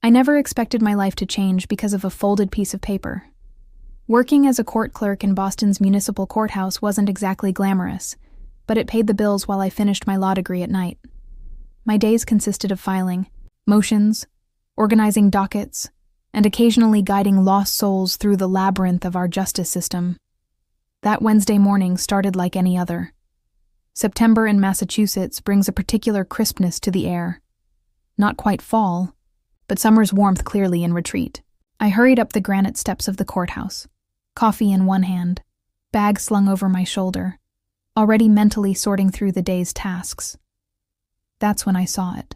I never expected my life to change because of a folded piece of paper. Working as a court clerk in Boston's municipal courthouse wasn't exactly glamorous, but it paid the bills while I finished my law degree at night. My days consisted of filing motions, organizing dockets, and occasionally guiding lost souls through the labyrinth of our justice system. That Wednesday morning started like any other. September in Massachusetts brings a particular crispness to the air. Not quite fall, but summer's warmth clearly in retreat. I hurried up the granite steps of the courthouse, coffee in one hand, bag slung over my shoulder, already mentally sorting through the day's tasks. That's when I saw it.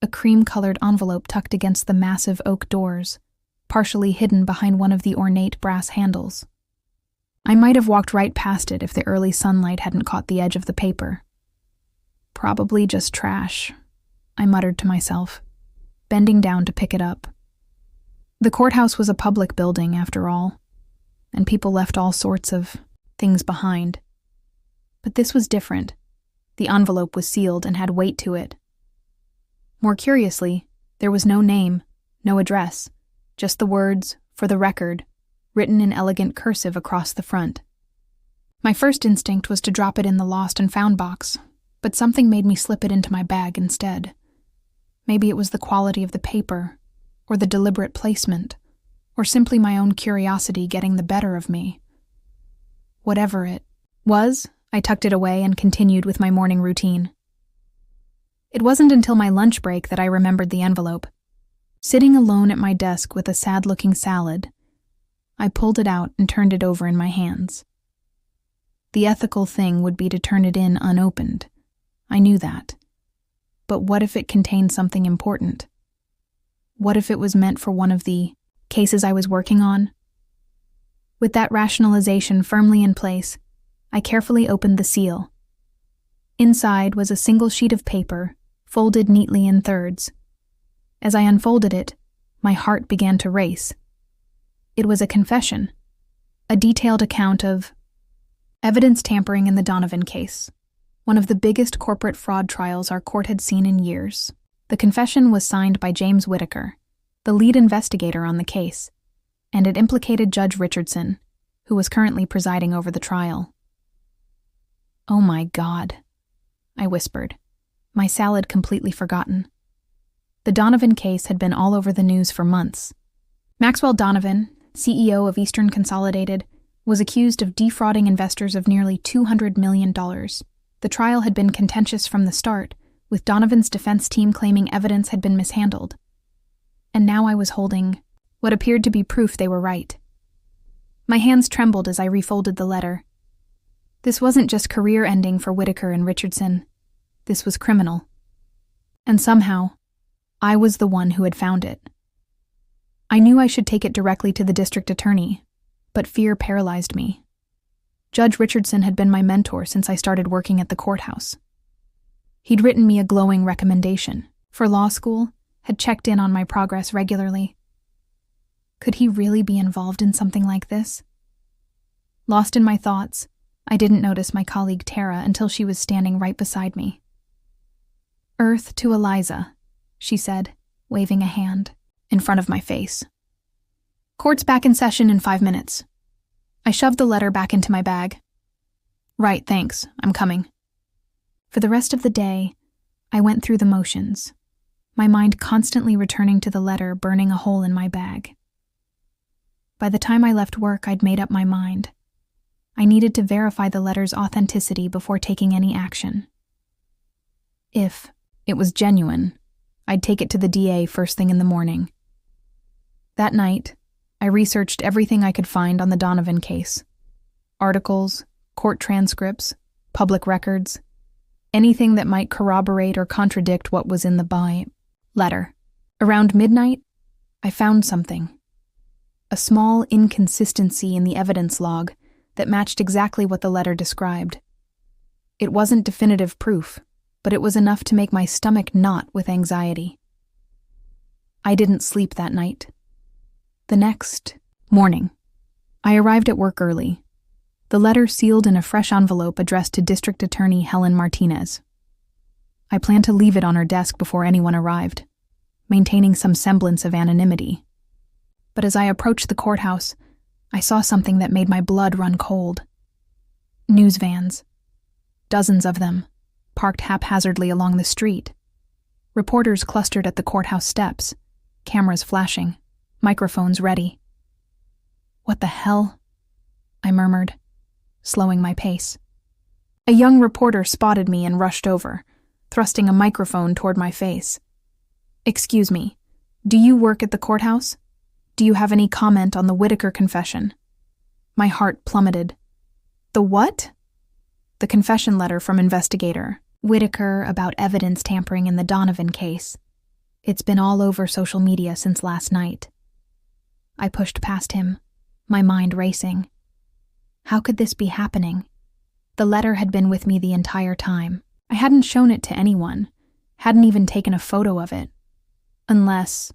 A cream-colored envelope tucked against the massive oak doors, partially hidden behind one of the ornate brass handles. I might have walked right past it if the early sunlight hadn't caught the edge of the paper. Probably just trash, I muttered to myself, bending down to pick it up. The courthouse was a public building, after all, and people left all sorts of things behind. But this was different. The envelope was sealed and had weight to it. More curiously, there was no name, no address, just the words, "For the record," written in elegant cursive across the front. My first instinct was to drop it in the lost and found box, but something made me slip it into my bag instead. Maybe it was the quality of the paper, or the deliberate placement, or simply my own curiosity getting the better of me. Whatever it was, I tucked it away and continued with my morning routine. It wasn't until my lunch break that I remembered the envelope. Sitting alone at my desk with a sad-looking salad, I pulled it out and turned it over in my hands. The ethical thing would be to turn it in unopened. I knew that. But what if it contained something important? What if it was meant for one of the cases I was working on? With that rationalization firmly in place, I carefully opened the seal. Inside was a single sheet of paper, folded neatly in thirds. As I unfolded it, my heart began to race. It was a confession, a detailed account of evidence tampering in the Donovan case, one of the biggest corporate fraud trials our court had seen in years. The confession was signed by James Whitaker, the lead investigator on the case, and it implicated Judge Richardson, who was currently presiding over the trial. "Oh my God," I whispered, my salad completely forgotten. The Donovan case had been all over the news for months. Maxwell Donovan, CEO of Eastern Consolidated, was accused of defrauding investors of nearly $200 million. The trial had been contentious from the start, with Donovan's defense team claiming evidence had been mishandled. And now I was holding what appeared to be proof they were right. My hands trembled as I refolded the letter. This wasn't just career-ending for Whitaker and Richardson. This was criminal. And somehow, I was the one who had found it. I knew I should take it directly to the district attorney, but fear paralyzed me. Judge Richardson had been my mentor since I started working at the courthouse. He'd written me a glowing recommendation for law school, had checked in on my progress regularly. Could he really be involved in something like this? Lost in my thoughts, I didn't notice my colleague Tara until she was standing right beside me. "Earth to Eliza," she said, waving a hand in front of my face. "Court's back in session in 5 minutes." I shoved the letter back into my bag. "Right, thanks, I'm coming." For the rest of the day, I went through the motions, my mind constantly returning to the letter burning a hole in my bag. By the time I left work, I'd made up my mind. I needed to verify the letter's authenticity before taking any action. If it was genuine, I'd take it to the DA first thing in the morning. That night, I researched everything I could find on the Donovan case. Articles, court transcripts, public records, anything that might corroborate or contradict what was in the letter. Around midnight, I found something. A small inconsistency in the evidence log that matched exactly what the letter described. It wasn't definitive proof, but it was enough to make my stomach knot with anxiety. I didn't sleep that night. The next morning, I arrived at work early, the letter sealed in a fresh envelope addressed to District Attorney Helen Martinez. I planned to leave it on her desk before anyone arrived. maintaining some semblance of anonymity. But as I approached the courthouse, I saw something that made my blood run cold. News vans. Dozens of them, parked haphazardly along the street. Reporters clustered at the courthouse steps, cameras flashing, microphones ready. "What the hell?" I murmured, slowing my pace. A young reporter spotted me and rushed over, thrusting a microphone toward my face. "Excuse me, do you work at the courthouse? Do you have any comment on the Whitaker confession?" My heart plummeted. "The what?" "The confession letter from investigator Whitaker about evidence tampering in the Donovan case. It's been all over social media since last night." I pushed past him, my mind racing. How could this be happening? The letter had been with me the entire time. I hadn't shown it to anyone, hadn't even taken a photo of it. Unless...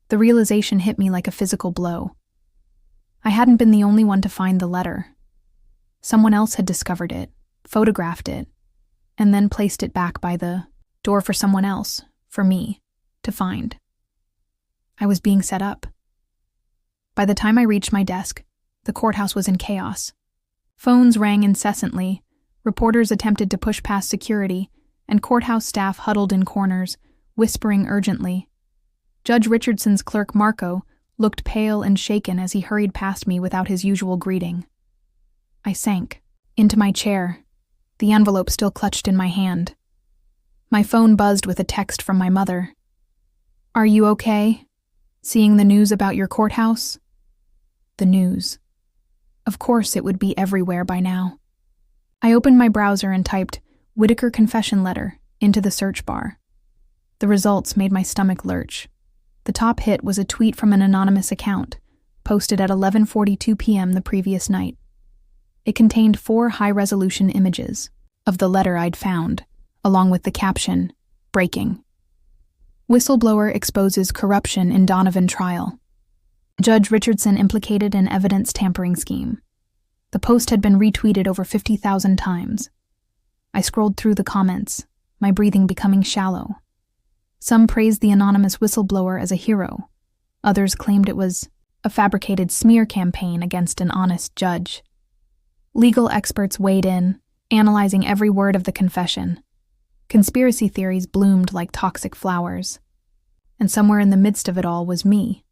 The realization hit me like a physical blow. I hadn't been the only one to find the letter. Someone else had discovered it, photographed it, and then placed it back by the door for someone else, for me, to find. I was being set up. By the time I reached my desk, the courthouse was in chaos. Phones rang incessantly, reporters attempted to push past security, and courthouse staff huddled in corners, whispering urgently. Judge Richardson's clerk, Marco, looked pale and shaken as he hurried past me without his usual greeting. I sank into my chair, the envelope still clutched in my hand. My phone buzzed with a text from my mother. "Are you okay? Seeing the news about your courthouse?" The news. Of course it would be everywhere by now. I opened my browser and typed "Whitaker confession letter" into the search bar. The results made my stomach lurch. The top hit was a tweet from an anonymous account, posted at 11:42 p.m. the previous night. It contained 4 high-resolution images of the letter I'd found, along with the caption, "Breaking. Whistleblower exposes corruption in Donovan trial. Judge Richardson implicated in evidence tampering scheme." The post had been retweeted over 50,000 times. I scrolled through the comments, my breathing becoming shallow. Some praised the anonymous whistleblower as a hero. Others claimed it was a fabricated smear campaign against an honest judge. Legal experts weighed in, analyzing every word of the confession. Conspiracy theories bloomed like toxic flowers. And somewhere in the midst of it all was me,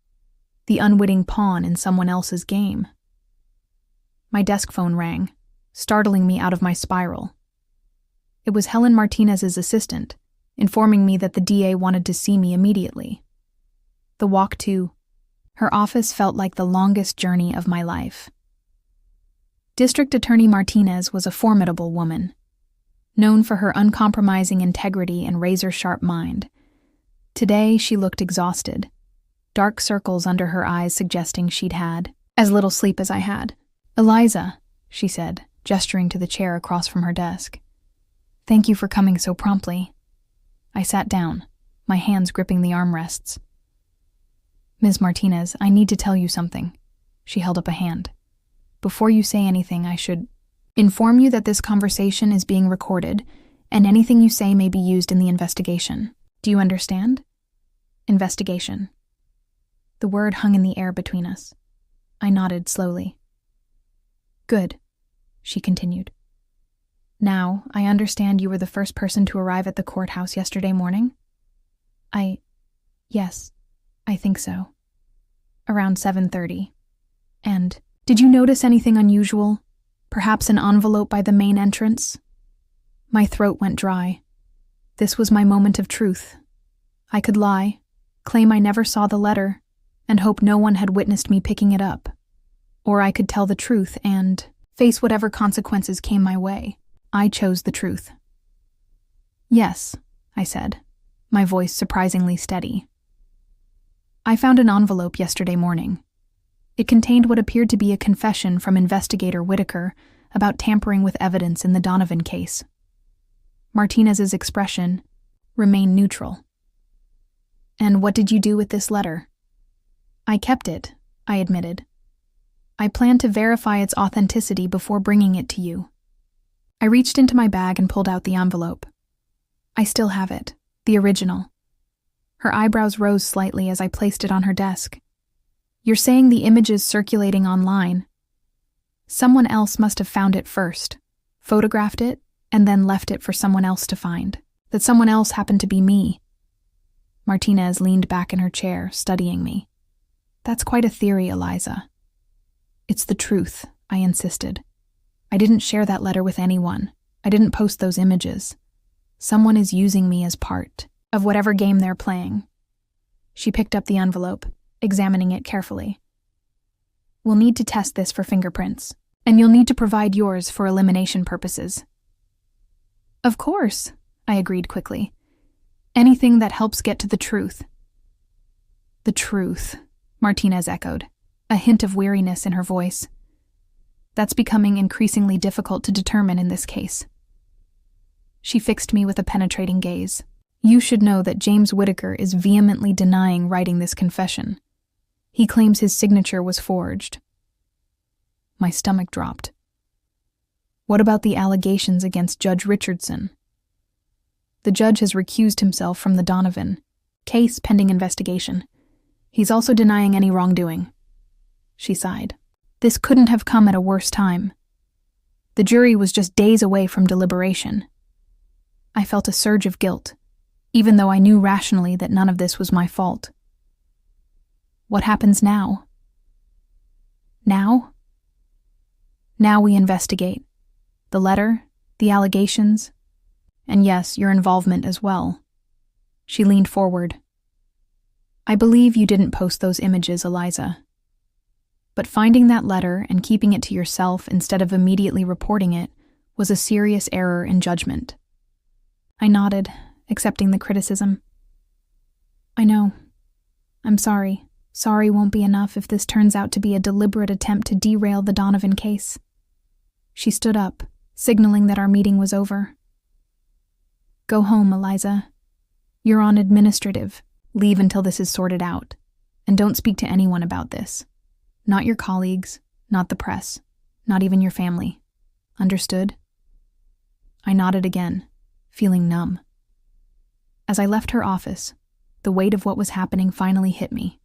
the unwitting pawn in someone else's game. My desk phone rang, startling me out of my spiral. It was Helen Martinez's assistant, informing me that the DA wanted to see me immediately. The walk to her office felt like the longest journey of my life. District Attorney Martinez was a formidable woman, known for her uncompromising integrity and razor-sharp mind. Today, she looked exhausted, dark circles under her eyes suggesting she'd had as little sleep as I had. "Eliza," she said, gesturing to the chair across from her desk. "Thank you for coming so promptly." I sat down, my hands gripping the armrests. "Ms. Martinez, I need to tell you something." She held up a hand. "Before you say anything, I should inform you that this conversation is being recorded, and anything you say may be used in the investigation. Do you understand?" Investigation. The word hung in the air between us. I nodded slowly. "Good," she continued. "Now, I understand you were the first person to arrive at the courthouse yesterday morning?" Yes, I think so. Around 7:30. "And did you notice anything unusual? Perhaps an envelope by the main entrance?" My throat went dry. This was my moment of truth. I could lie, claim I never saw the letter, and hope no one had witnessed me picking it up. Or I could tell the truth and face whatever consequences came my way. I chose the truth. "Yes," I said, my voice surprisingly steady. "I found an envelope yesterday morning. It contained what appeared to be a confession from investigator Whitaker about tampering with evidence in the Donovan case." Martinez's expression remained neutral. "And what did you do with this letter?" "I kept it," I admitted. "I plan to verify its authenticity before bringing it to you." I reached into my bag and pulled out the envelope. "I still have it, the original. Her eyebrows rose slightly as I placed it on her desk. You're saying the images circulating online? Someone else must have found it first, photographed it, and then left it for someone else to find. That someone else happened to be me. Martinez leaned back in her chair, studying me. That's quite a theory, Eliza. It's the truth, I insisted. I didn't share that letter with anyone. I didn't post those images. Someone is using me as part of whatever game they're playing. She picked up the envelope, examining it carefully. We'll need to test this for fingerprints, and you'll need to provide yours for elimination purposes. Of course, I agreed quickly. Anything that helps get to the truth. The truth, Martinez echoed, a hint of weariness in her voice. That's becoming increasingly difficult to determine in this case. She fixed me with a penetrating gaze. You should know that James Whittaker is vehemently denying writing this confession. He claims his signature was forged. My stomach dropped. What about the allegations against Judge Richardson? The judge has recused himself from the Donovan case pending investigation. He's also denying any wrongdoing. She sighed. This couldn't have come at a worse time. The jury was just days away from deliberation. I felt a surge of guilt, even though I knew rationally that none of this was my fault. What happens now? Now? Now we investigate. The letter, the allegations, and yes, your involvement as well. She leaned forward. I believe you didn't post those images, Eliza. But finding that letter and keeping it to yourself instead of immediately reporting it was a serious error in judgment. I nodded, accepting the criticism. I know. I'm sorry. Sorry won't be enough if this turns out to be a deliberate attempt to derail the Donovan case. She stood up, signaling that our meeting was over. Go home, Eliza. You're on administrative. Leave until this is sorted out. And don't speak to anyone about this. Not your colleagues, not the press, not even your family. Understood? I nodded again, feeling numb. As I left her office, the weight of what was happening finally hit me.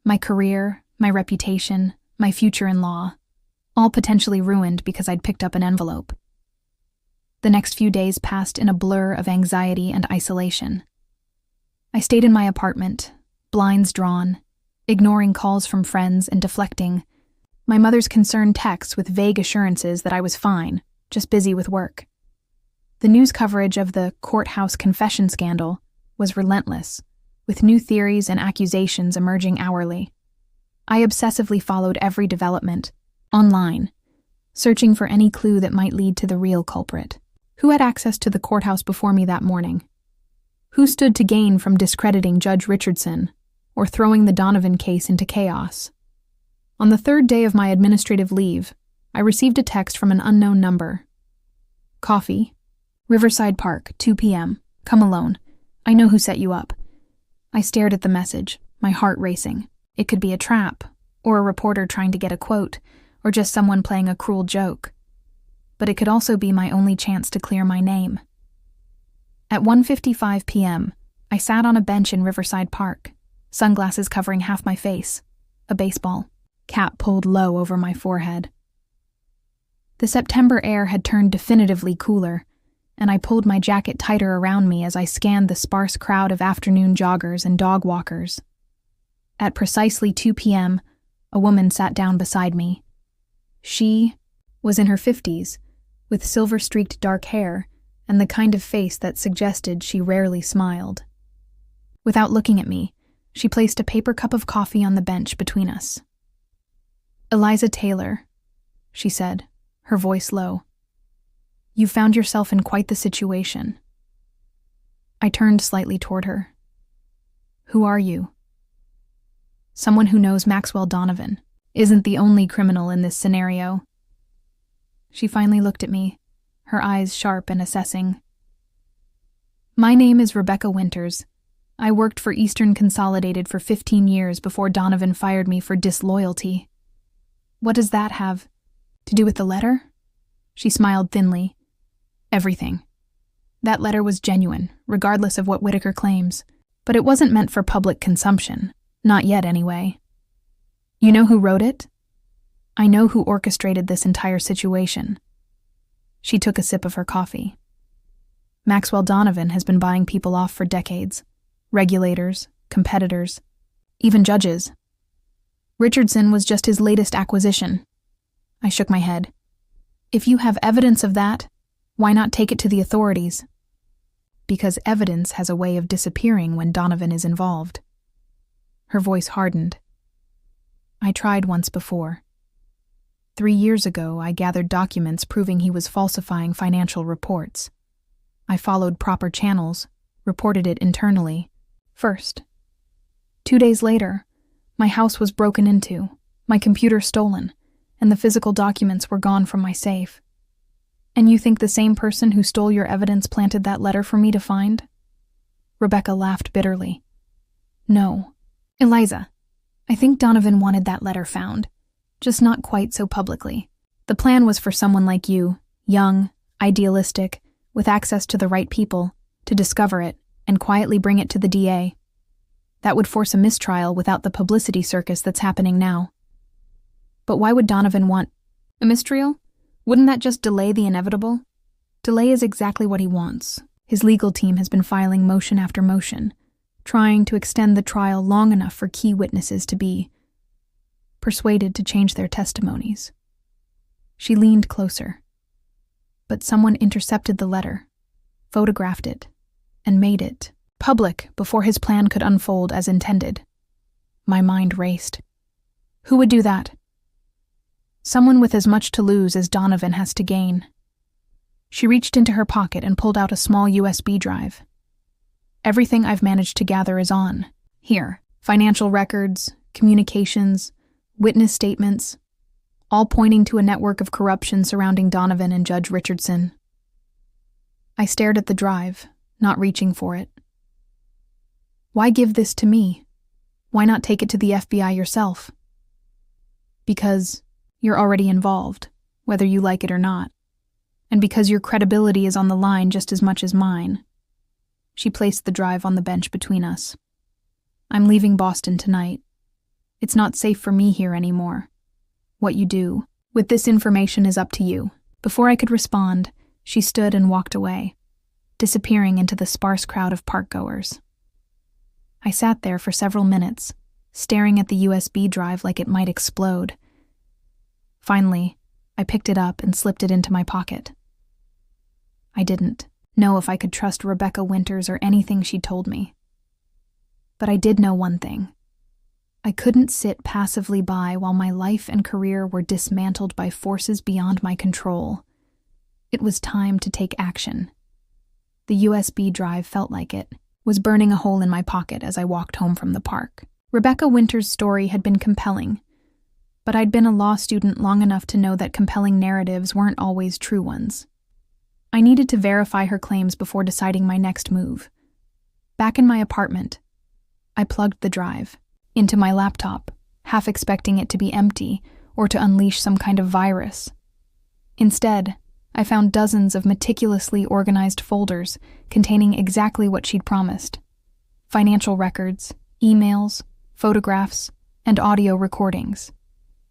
My career, my reputation, my future in law, all potentially ruined because I'd picked up an envelope. The next few days passed in a blur of anxiety and isolation. I stayed in my apartment, blinds drawn, ignoring calls from friends and deflecting my mother's concerned texts with vague assurances that I was fine, just busy with work. The news coverage of the courthouse confession scandal was relentless, with new theories and accusations emerging hourly. I obsessively followed every development, online, searching for any clue that might lead to the real culprit. Who had access to the courthouse before me that morning? Who stood to gain from discrediting Judge Richardson or throwing the Donovan case into chaos? On the third day of my administrative leave, I received a text from an unknown number. Coffee. Riverside Park, 2 p.m. Come alone. I know who set you up. I stared at the message, my heart racing. It could be a trap, or a reporter trying to get a quote, or just someone playing a cruel joke. But it could also be my only chance to clear my name. At 1:55 p.m., I sat on a bench in Riverside Park, sunglasses covering half my face, a baseball cap pulled low over my forehead. The September air had turned definitively cooler, and I pulled my jacket tighter around me as I scanned the sparse crowd of afternoon joggers and dog walkers. At precisely 2 p.m., a woman sat down beside me. She was in her 50s, with silver-streaked dark hair and the kind of face that suggested she rarely smiled. Without looking at me, she placed a paper cup of coffee on the bench between us. Eliza Taylor, she said, her voice low. You found yourself in quite the situation. I turned slightly toward her. Who are you? Someone who knows Maxwell Donovan isn't the only criminal in this scenario. She finally looked at me, her eyes sharp and assessing. My name is Rebecca Winters. I worked for Eastern Consolidated for 15 years before Donovan fired me for disloyalty. What does that have to do with the letter? She smiled thinly. Everything. That letter was genuine, regardless of what Whittaker claims. But it wasn't meant for public consumption. Not yet, anyway. You know who wrote it? I know who orchestrated this entire situation. She took a sip of her coffee. Maxwell Donovan has been buying people off for decades. Regulators, competitors, even judges. Richardson was just his latest acquisition. I shook my head. If you have evidence of that, why not take it to the authorities? Because evidence has a way of disappearing when Donovan is involved. Her voice hardened. I tried once before. 3 years ago, I gathered documents proving he was falsifying financial reports. I followed proper channels, reported it internally. First. 2 days later, my house was broken into, my computer stolen, and the physical documents were gone from my safe. And you think the same person who stole your evidence planted that letter for me to find? Rebecca laughed bitterly. No. Eliza, I think Donovan wanted that letter found, just not quite so publicly. The plan was for someone like you, young, idealistic, with access to the right people, to discover it and quietly bring it to the DA. That would force a mistrial without the publicity circus that's happening now. But why would Donovan want a mistrial? Wouldn't that just delay the inevitable? Delay is exactly what he wants. His legal team has been filing motion after motion, trying to extend the trial long enough for key witnesses to be persuaded to change their testimonies. She leaned closer. But someone intercepted the letter, photographed it, and made it public before his plan could unfold as intended. My mind raced. Who would do that? Someone with as much to lose as Donovan has to gain. She reached into her pocket and pulled out a small USB drive. Everything I've managed to gather is on. Here, financial records, communications, witness statements, all pointing to a network of corruption surrounding Donovan and Judge Richardson. I stared at the drive, not reaching for it. Why give this to me? Why not take it to the FBI yourself? Because you're already involved, whether you like it or not, and because your credibility is on the line just as much as mine. She placed the drive on the bench between us. I'm leaving Boston tonight. It's not safe for me here anymore. What you do with this information is up to you. Before I could respond, she stood and walked away, disappearing into the sparse crowd of parkgoers. I sat there for several minutes, staring at the USB drive like it might explode. Finally, I picked it up and slipped it into my pocket. I didn't know if I could trust Rebecca Winters or anything she'd told me. But I did know one thing. I couldn't sit passively by while my life and career were dismantled by forces beyond my control. It was time to take action. The USB drive felt like it was burning a hole in my pocket as I walked home from the park. Rebecca Winters' story had been compelling, but I'd been a law student long enough to know that compelling narratives weren't always true ones. I needed to verify her claims before deciding my next move. Back in my apartment, I plugged the drive into my laptop, half expecting it to be empty or to unleash some kind of virus. Instead, I found dozens of meticulously organized folders containing exactly what she'd promised: financial records, emails, photographs, and audio recordings.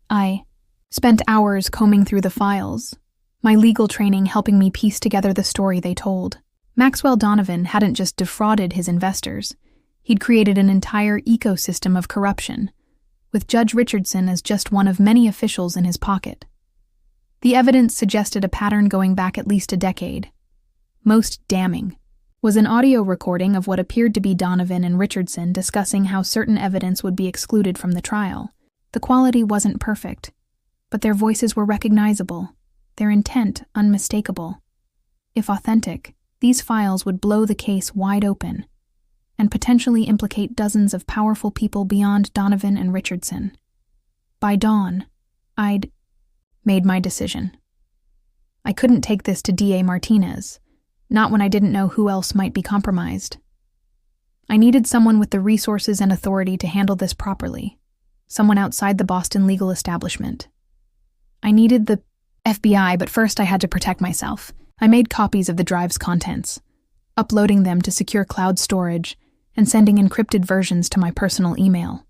I spent hours combing through the files, my legal training helping me piece together the story they told. Maxwell Donovan hadn't just defrauded his investors. He'd created an entire ecosystem of corruption, with Judge Richardson as just one of many officials in his pocket. The evidence suggested a pattern going back at least a decade. Most damning was an audio recording of what appeared to be Donovan and Richardson discussing how certain evidence would be excluded from the trial. The quality wasn't perfect, but their voices were recognizable, their intent unmistakable. If authentic, these files would blow the case wide open and potentially implicate dozens of powerful people beyond Donovan and Richardson. By dawn, I'd made my decision. I couldn't take this to DA Martinez, not when I didn't know who else might be compromised. I needed someone with the resources and authority to handle this properly, someone outside the Boston legal establishment. I needed the FBI, but first I had to protect myself. I made copies of the drive's contents, uploading them to secure cloud storage and sending encrypted versions to my personal email.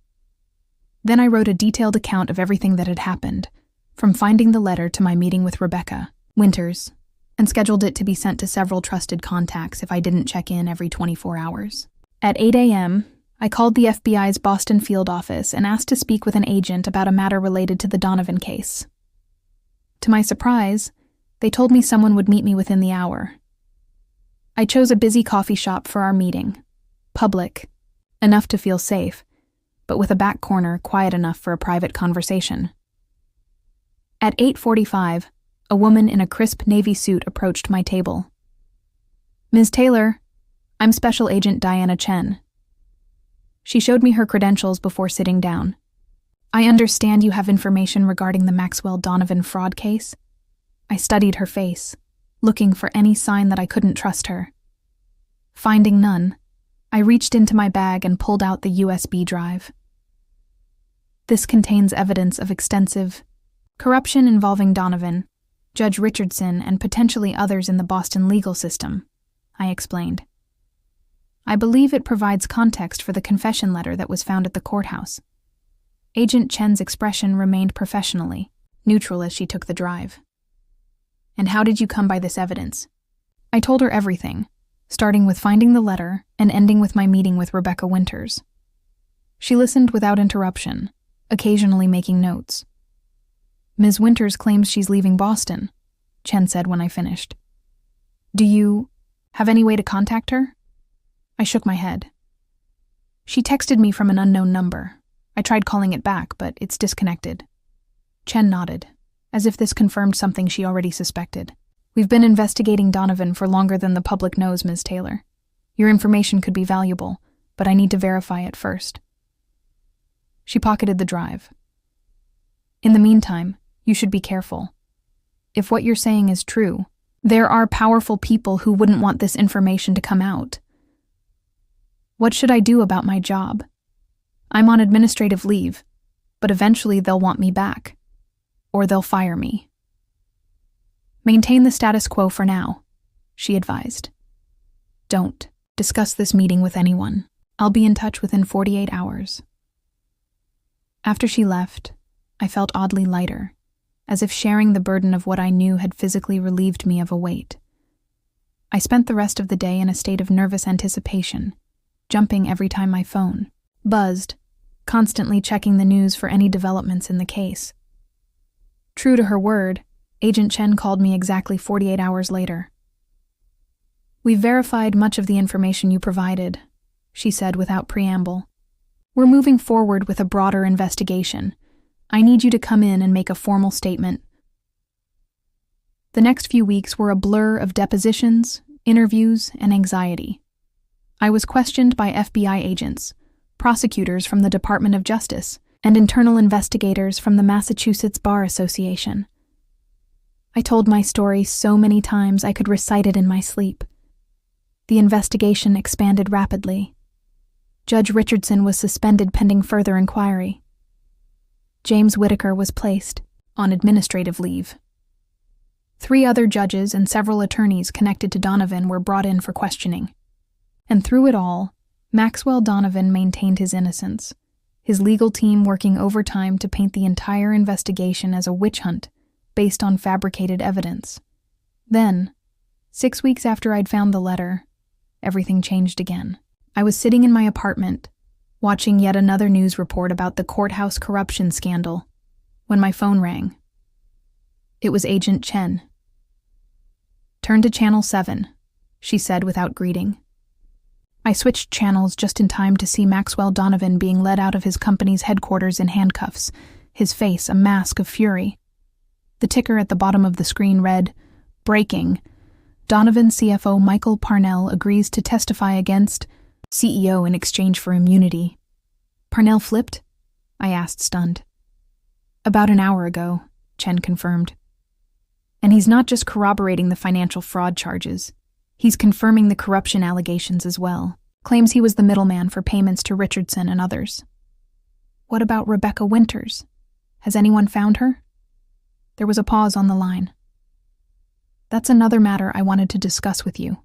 Then I wrote a detailed account of everything that had happened, from finding the letter to my meeting with Rebecca Winters, and scheduled it to be sent to several trusted contacts if I didn't check in every 24 hours. At 8 a.m., I called the FBI's Boston field office and asked to speak with an agent about a matter related to the Donovan case. To my surprise, they told me someone would meet me within the hour. I chose a busy coffee shop for our meeting, public, enough to feel safe, but with a back corner quiet enough for a private conversation. At 8:45, a woman in a crisp navy suit approached my table. "Ms. Taylor, I'm Special Agent Diana Chen." She showed me her credentials before sitting down. "I understand you have information regarding the Maxwell Donovan fraud case." I studied her face, looking for any sign that I couldn't trust her. Finding none, I reached into my bag and pulled out the USB drive. "This contains evidence of extensive corruption involving Donovan, Judge Richardson, and potentially others in the Boston legal system," I explained. "I believe it provides context for the confession letter that was found at the courthouse." Agent Chen's expression remained professionally neutral as she took the drive. "And how did you come by this evidence?" I told her everything, starting with finding the letter and ending with my meeting with Rebecca Winters. She listened without interruption, occasionally making notes. "Ms. Winters claims she's leaving Boston," Chen said when I finished. "Do you have any way to contact her?" I shook my head. "She texted me from an unknown number. I tried calling it back, but it's disconnected." Chen nodded, as if this confirmed something she already suspected. "We've been investigating Donovan for longer than the public knows, Ms. Taylor. Your information could be valuable, but I need to verify it first." She pocketed the drive. "In the meantime, you should be careful. If what you're saying is true, there are powerful people who wouldn't want this information to come out. What should I do about my job? I'm on administrative leave, but eventually they'll want me back, or they'll fire me." "Maintain the status quo for now," she advised. "Don't discuss this meeting with anyone. I'll be in touch within 48 hours. After she left, I felt oddly lighter, as if sharing the burden of what I knew had physically relieved me of a weight. I spent the rest of the day in a state of nervous anticipation, jumping every time my phone buzzed, constantly checking the news for any developments in the case. True to her word, Agent Chen called me exactly 48 hours later. "We've verified much of the information you provided," she said without preamble. "We're moving forward with a broader investigation. I need you to come in and make a formal statement." The next few weeks were a blur of depositions, interviews, and anxiety. I was questioned by FBI agents, prosecutors from the Department of Justice, and internal investigators from the Massachusetts Bar Association. I told my story so many times I could recite it in my sleep. The investigation expanded rapidly. Judge Richardson was suspended pending further inquiry. James Whitaker was placed on administrative leave. 3 other judges and several attorneys connected to Donovan were brought in for questioning. And through it all, Maxwell Donovan maintained his innocence, his legal team working overtime to paint the entire investigation as a witch hunt based on fabricated evidence. Then, 6 weeks after I'd found the letter, everything changed again. I was sitting in my apartment, watching yet another news report about the courthouse corruption scandal, when my phone rang. It was Agent Chen. "Turn to Channel 7, she said without greeting. I switched channels just in time to see Maxwell Donovan being led out of his company's headquarters in handcuffs, his face a mask of fury. The ticker at the bottom of the screen read, "Breaking. Donovan CFO Michael Parnell agrees to testify against CEO in exchange for immunity." "Parnell flipped?" I asked, stunned. "About an hour ago," Chen confirmed. "And he's not just corroborating the financial fraud charges. He's confirming the corruption allegations as well. Claims he was the middleman for payments to Richardson and others." "What about Rebecca Winters? Has anyone found her?" There was a pause on the line. "That's another matter I wanted to discuss with you.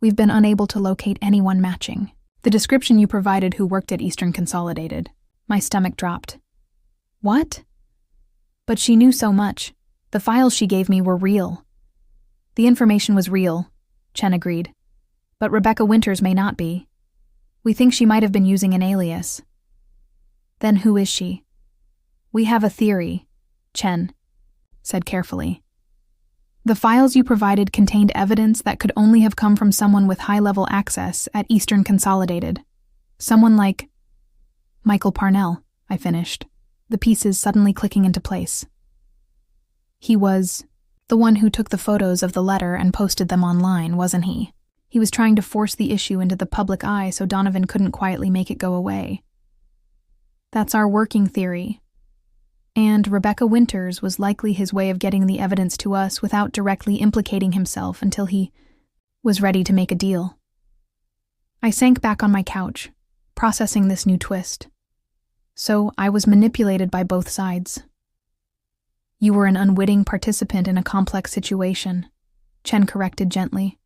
We've been unable to locate anyone matching. The description you provided who worked at Eastern Consolidated. My stomach dropped. What? But she knew so much. The files she gave me were real. The information was real, Chen agreed. But Rebecca Winters may not be. We think she might have been using an alias. Then who is she? We have a theory, Chen said carefully. The files you provided contained evidence that could only have come from someone with high-level access at Eastern Consolidated. Someone like Michael Parnell, I finished, the pieces suddenly clicking into place. He was the one who took the photos of the letter and posted them online, wasn't he? He was trying to force the issue into the public eye so Donovan couldn't quietly make it go away. That's our working theory. And Rebecca Winters was likely his way of getting the evidence to us without directly implicating himself until he was ready to make a deal. I sank back on my couch, processing this new twist. So I was manipulated by both sides. You were an unwitting participant in a complex situation, Chen corrected gently.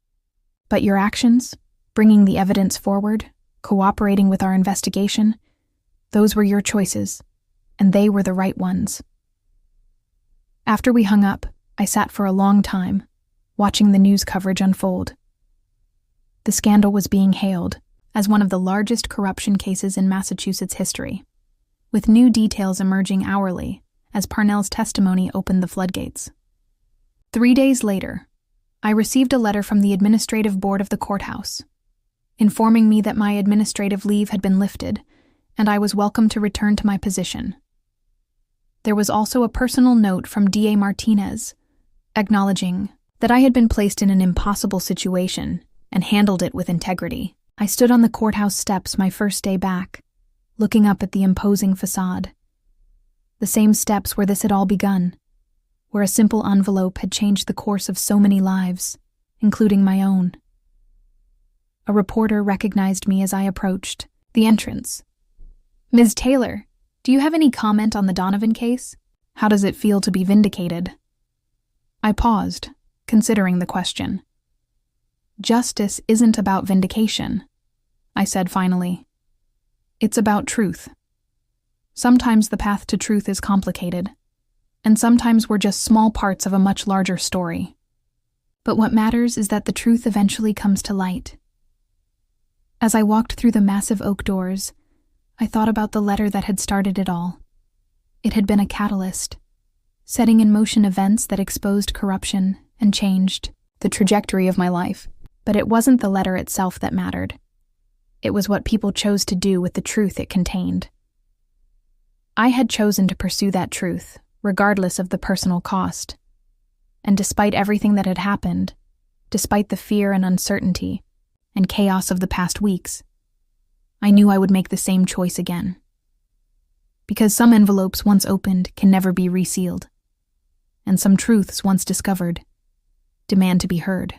But your actions, bringing the evidence forward, cooperating with our investigation, those were your choices, and they were the right ones. After we hung up, I sat for a long time, watching the news coverage unfold. The scandal was being hailed as one of the largest corruption cases in Massachusetts history, with new details emerging hourly as Parnell's testimony opened the floodgates. 3 days later, I received a letter from the administrative board of the courthouse, informing me that my administrative leave had been lifted and I was welcome to return to my position. There was also a personal note from D.A. Martinez, acknowledging that I had been placed in an impossible situation and handled it with integrity. I stood on the courthouse steps my first day back, looking up at the imposing facade. The same steps where this had all begun, where a simple envelope had changed the course of so many lives, including my own. A reporter recognized me as I approached the entrance. Ms. Taylor, do you have any comment on the Donovan case? How does it feel to be vindicated? I paused, considering the question. Justice isn't about vindication, I said finally. It's about truth. Sometimes the path to truth is complicated, and sometimes we're just small parts of a much larger story. But what matters is that the truth eventually comes to light. As I walked through the massive oak doors, I thought about the letter that had started it all. It had been a catalyst, setting in motion events that exposed corruption and changed the trajectory of my life. But it wasn't the letter itself that mattered. It was what people chose to do with the truth it contained. I had chosen to pursue that truth, regardless of the personal cost. And despite everything that had happened, despite the fear and uncertainty and chaos of the past weeks, I knew I would make the same choice again. Because some envelopes once opened can never be resealed, and some truths once discovered demand to be heard.